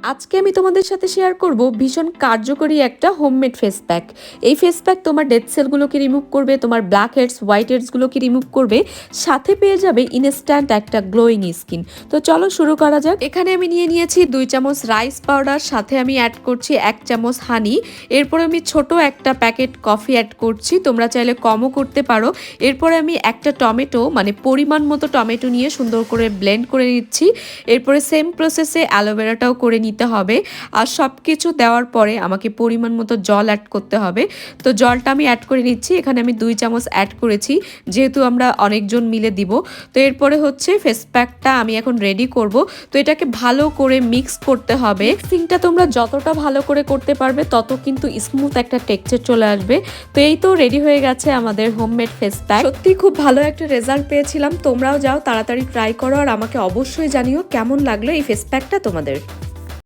আজকে আমি তোমাদের সাথে শেয়ার করব ভীষণ কার্যকরী একটা হোমমেড ফেস প্যাক। এই ফেস প্যাক তোমার ডেড সেলগুলোকে রিমুভ করবে, তোমার ব্ল্যাক হেডস হোয়াইট হেডসগুলোকে রিমুভ করবে, সাথে পেয়ে যাবে ইনস্ট্যান্ট একটা গ্লোয়িং স্কিন। তো চলো শুরু করা যাক। এখানে আমি নিয়ে নিয়েছি 2 চামচ রাইস পাউডার, সাথে আমি অ্যাড করছি 1 চামচ হানি। এরপর আমি ছোট একটা প্যাকেট কফি অ্যাড করছি, তোমরা চাইলে কমও করতে পারো। এরপরে আমি একটা টমেটো মানে পরিমাণ মতো টমেটো নিয়ে সুন্দর করে ব্লেন্ড করে নিচ্ছি। এরপরে সেম প্রসেসে অ্যালোভেরাটাও করে নিতে হবে। আর সব কিছু দেওয়ার পরে আমাকে পরিমাণ মতো জল অ্যাড করতে হবে। তো জলটা আমি অ্যাড করে নিচ্ছি, এখানে আমি 2 চামচ অ্যাড করেছি, যেহেতু আমরা অনেকজন মিলে দিব। তো এরপরে হচ্ছে ফেস প্যাকটা আমি এখন রেডি করব। তো এটাকে ভালো করে মিক্স করতে হবে। মিক্সিংটা তোমরা যতটা ভালো করে করতে পারবে তত কিন্তু স্মুথ একটা টেক্সচার চলে আসবে। তো এই তো রেডি হয়ে গেছে আমাদের হোমমেড ফেস প্যাক। সত্যি খুব ভালো একটা রেজাল্ট পেয়েছিলাম। তোমরাও যাও, তাড়াতাড়ি ট্রাই করো আর আমাকে অবশ্যই জানিও কেমন লাগলো এই ফেস প্যাকটা তোমাদের।